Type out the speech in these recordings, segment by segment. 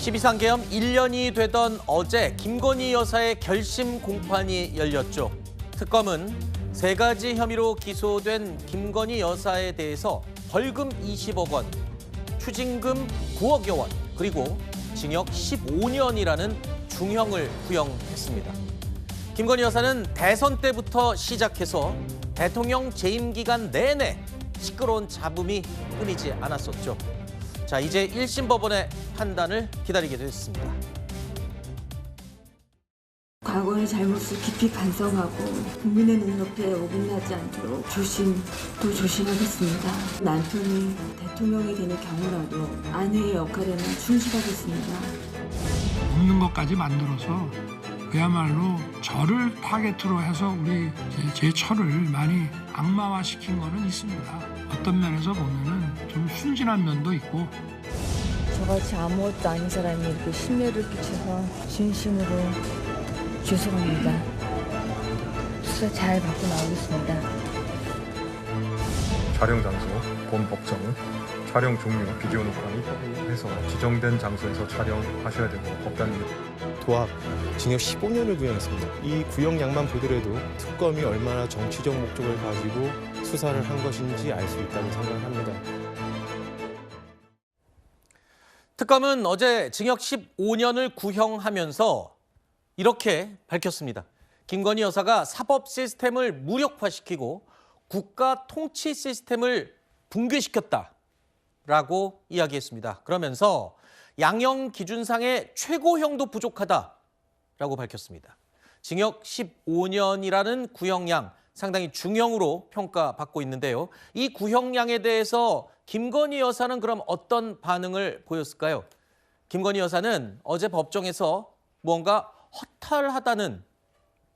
12상 계엄 1년이 되던 어제 김건희 여사의 결심 공판이 열렸죠. 특검은 3가지 혐의로 기소된 김건희 여사에 대해서 벌금 20억 원, 추징금 9억여 원, 그리고 징역 15년이라는 중형을 구형했습니다. 김건희 여사는 대선 때부터 시작해서 대통령 재임 기간 내내 시끄러운 잡음이 끊이지 않았었죠. 자, 이제 1심 법원의 판단을 기다리게 됐습니다. 과거의 잘못을 깊이 반성하고 국민의 눈높이에 어긋나지 않도록 조심하겠습니다. 남편이 대통령이 되는 경우라도 아내의 역할에는 충실하겠습니다. 없는 것까지 만들어서 그야말로 저를 타겟으로 해서 제 처를 많이 악마화시킨 거는 있습니다. 어떤 면에서 보면은 좀 순진한 면도 있고. 저같이 아무것도 아닌 사람이 이렇게 심려를 끼쳐서 진심으로 죄송합니다. 수사 잘 받고 나오겠습니다. 촬영 장소, 본 법정은 촬영 종료, 비디오 녹화는 협의해서 지정된 장소에서 촬영하셔야 되고 법단은 도합, 징역 15년을 구형했습니다. 이 구형량만 보더라도 특검이 얼마나 정치적 목적을 가지고 수사를 한 것인지 알 수 있다고 생각을 합니다. 특검은 어제 징역 15년을 구형하면서 이렇게 밝혔습니다. 김건희 여사가 사법 시스템을 무력화시키고 국가 통치 시스템을 붕괴시켰다라고 이야기했습니다. 그러면서 양형 기준상의 최고형도 부족하다라고 밝혔습니다. 징역 15년이라는 구형량, 상당히 중형으로 평가받고 있는데요. 이 구형량에 대해서 김건희 여사는 그럼 어떤 반응을 보였을까요? 김건희 여사는 어제 법정에서 무언가 허탈하다는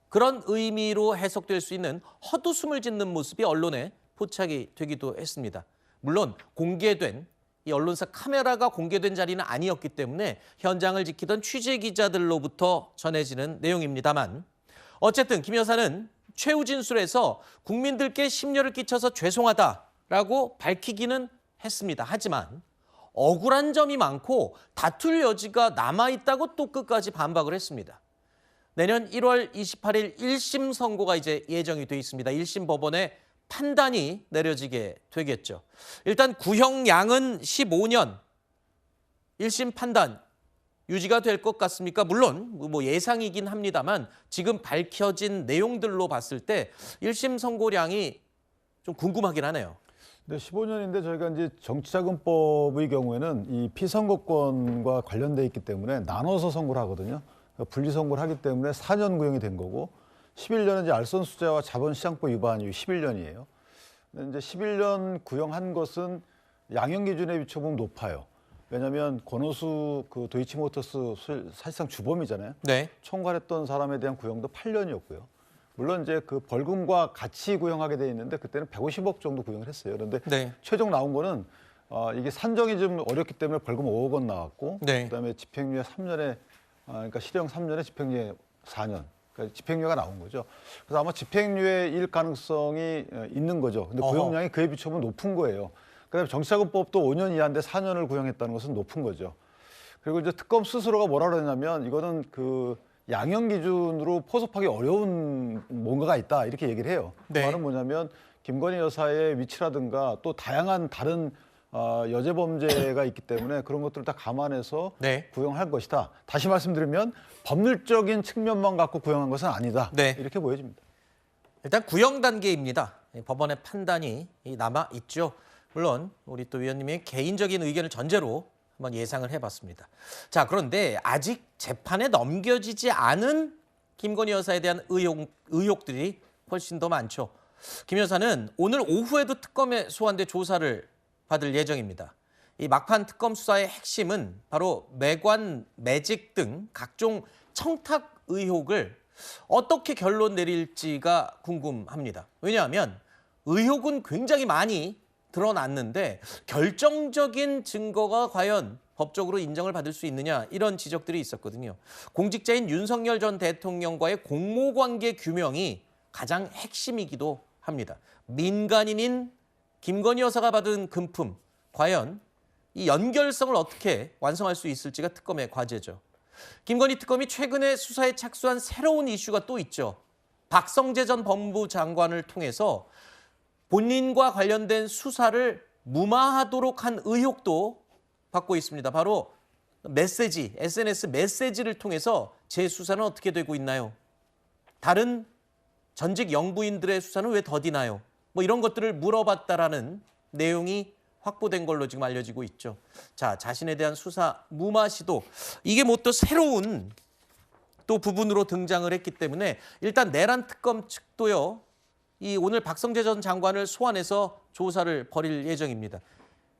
그런 의미로 해석될 수 있는 헛웃음을 짓는 모습이 언론에 포착이 되기도 했습니다. 물론 공개된 이 언론사 카메라가 공개된 자리는 아니었기 때문에 현장을 지키던 취재 기자들로부터 전해지는 내용입니다만 어쨌든 김 여사는 최후 진술에서 국민들께 심려를 끼쳐서 죄송하다라고 밝히기는 했습니다. 하지만 억울한 점이 많고 다툴 여지가 남아있다고 또 끝까지 반박을 했습니다. 내년 1월 28일 1심 선고가 이제 예정이 돼 있습니다. 1심 법원의 판단이 내려지게 되겠죠. 일단 구형량은 15년, 1심 판단 유지가 될 것 같습니까? 물론 뭐 예상이긴 합니다만 지금 밝혀진 내용들로 봤을 때 1심 선고량이 좀 궁금하긴 하네요. 네, 15년인데 저희가 이제 정치자금법의 경우에는 이 피선거권과 관련돼 있기 때문에 나눠서 선고를 하거든요. 분리 선고를 하기 때문에 4년 구형이 된 거고 11년은 이제 알선수재와 자본시장법 위반 이후 11년이에요. 근데 이제 11년 구형한 것은 양형 기준에 비춰보면 높아요. 왜냐하면 권오수 그 도이치모터스 사실상 주범이잖아요. 네. 총괄했던 사람에 대한 구형도 8년이었고요. 물론 이제 그 벌금과 같이 구형하게 돼 있는데 그때는 150억 정도 구형을 했어요. 그런데 네. 최종 나온 거는 이게 산정이 좀 어렵기 때문에 벌금 5억 원 나왔고 네. 그다음에 집행유예 3년에 그러니까 실형 3년에 집행유예 4년. 그러니까 집행유예가 나온 거죠. 그래서 아마 집행유예일 가능성이 있는 거죠. 근데 구형량이 그에 비춰보면 높은 거예요. 그다음에 정치자금법도 5년 이하인데 4년을 구형했다는 것은 높은 거죠. 그리고 이제 특검 스스로가 뭐라 그러냐면 이거는 그 양형 기준으로 포섭하기 어려운 뭔가가 있다 이렇게 얘기를 해요. 그 네. 말은 뭐냐면 김건희 여사의 위치라든가 또 다양한 다른 여죄 범죄가 있기 때문에 그런 것들을 다 감안해서 네. 구형할 것이다. 다시 말씀드리면 법률적인 측면만 갖고 구형한 것은 아니다. 네. 이렇게 보여집니다. 일단 구형 단계입니다. 법원의 판단이 남아 있죠. 물론 우리 또 위원님의 개인적인 의견을 전제로 한번 예상을 해봤습니다. 자, 그런데 아직 재판에 넘겨지지 않은 김건희 여사에 대한 의혹들이 훨씬 더 많죠. 김 여사는 오늘 오후에도 특검에 소환돼 조사를 받을 예정입니다. 이 막판 특검 수사의 핵심은 바로 매관, 매직 등 각종 청탁 의혹을 어떻게 결론 내릴지가 궁금합니다. 왜냐하면 의혹은 굉장히 많이 드러났는데 결정적인 증거가 과연 법적으로 인정을 받을 수 있느냐 이런 지적들이 있었거든요. 공직자인 윤석열 전 대통령과의 공모관계 규명이 가장 핵심이기도 합니다. 민간인인 김건희 여사가 받은 금품 과연 이 연결성을 어떻게 완성할 수 있을지가 특검의 과제죠. 김건희 특검이 최근에 수사에 착수한 새로운 이슈가 또 있죠. 박성재 전 법무부 장관을 통해서 본인과 관련된 수사를 무마하도록 한 의혹도 받고 있습니다. 바로 메시지, SNS 메시지를 통해서 재수사는 어떻게 되고 있나요? 다른 전직 영부인들의 수사는 왜 더디나요? 뭐 이런 것들을 물어봤다라는 내용이 확보된 걸로 지금 알려지고 있죠. 자, 자신에 대한 수사 무마 시도, 이게 뭐 또 새로운 또 부분으로 등장을 했기 때문에 일단 내란 특검 측도요, 이 오늘 박성재 전 장관을 소환해서 조사를 벌일 예정입니다.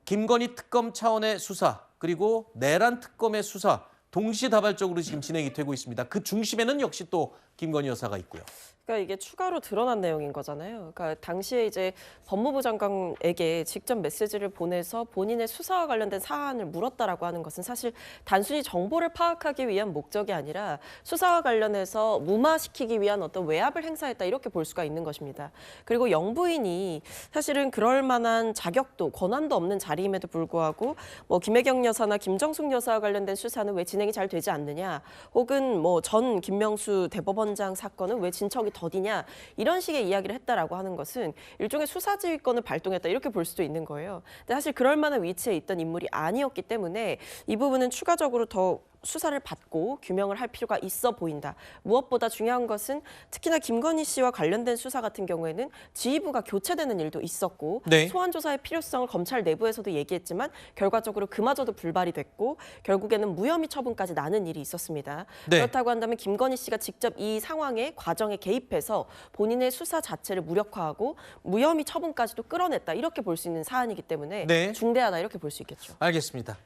김건희 특검 차원의 수사, 그리고 내란 특검의 수사 동시다발적으로 지금 진행이 되고 있습니다. 그 중심에는 역시 또 김건희 여사가 있고요. 그러니까 이게 추가로 드러난 내용인 거잖아요. 그러니까 당시에 이제 법무부 장관에게 직접 메시지를 보내서 본인의 수사와 관련된 사안을 물었다라고 하는 것은 사실 단순히 정보를 파악하기 위한 목적이 아니라 수사와 관련해서 무마시키기 위한 어떤 외압을 행사했다, 이렇게 볼 수가 있는 것입니다. 그리고 영부인이 사실은 그럴 만한 자격도 권한도 없는 자리임에도 불구하고 뭐 김혜경 여사나 김정숙 여사와 관련된 수사는 왜 진행이 잘 되지 않느냐, 혹은 뭐 전 김명수 대법원장 사건은 왜 진척이 더디냐, 이런 식의 이야기를 했다라고 하는 것은 일종의 수사지휘권을 발동했다, 이렇게 볼 수도 있는 거예요. 근데 사실 그럴 만한 위치에 있던 인물이 아니었기 때문에 이 부분은 추가적으로 더 수사를 받고 규명을 할 필요가 있어 보인다. 무엇보다 중요한 것은 특히나 김건희 씨와 관련된 수사 같은 경우에는 지휘부가 교체되는 일도 있었고, 네. 소환 조사의 필요성을 검찰 내부에서도 얘기했지만 결과적으로 그마저도 불발이 됐고 결국에는 무혐의 처분까지 나는 일이 있었습니다. 네. 그렇다고 한다면 김건희 씨가 직접 이 상황에 과정에 개입해서 본인의 수사 자체를 무력화하고 무혐의 처분까지도 끌어냈다, 이렇게 볼 수 있는 사안이기 때문에 네. 중대하다, 이렇게 볼 수 있겠죠. 알겠습니다.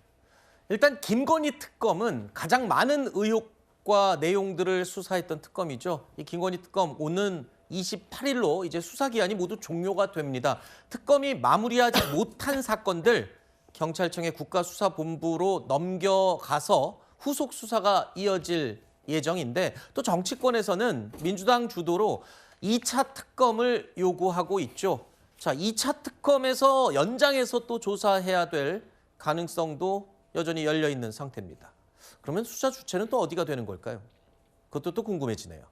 일단 김건희 특검은 가장 많은 의혹과 내용들을 수사했던 특검이죠. 이 김건희 특검 오는 28일로 이제 수사 기한이 모두 종료가 됩니다. 특검이 마무리하지 못한 사건들 경찰청의 국가수사본부로 넘겨가서 후속 수사가 이어질 예정인데, 또 정치권에서는 민주당 주도로 2차 특검을 요구하고 있죠. 자, 2차 특검에서 연장해서 또 조사해야 될 가능성도 여전히 열려 있는 상태입니다. 그러면 수사 주체는 또 어디가 되는 걸까요? 그것도 또 궁금해지네요.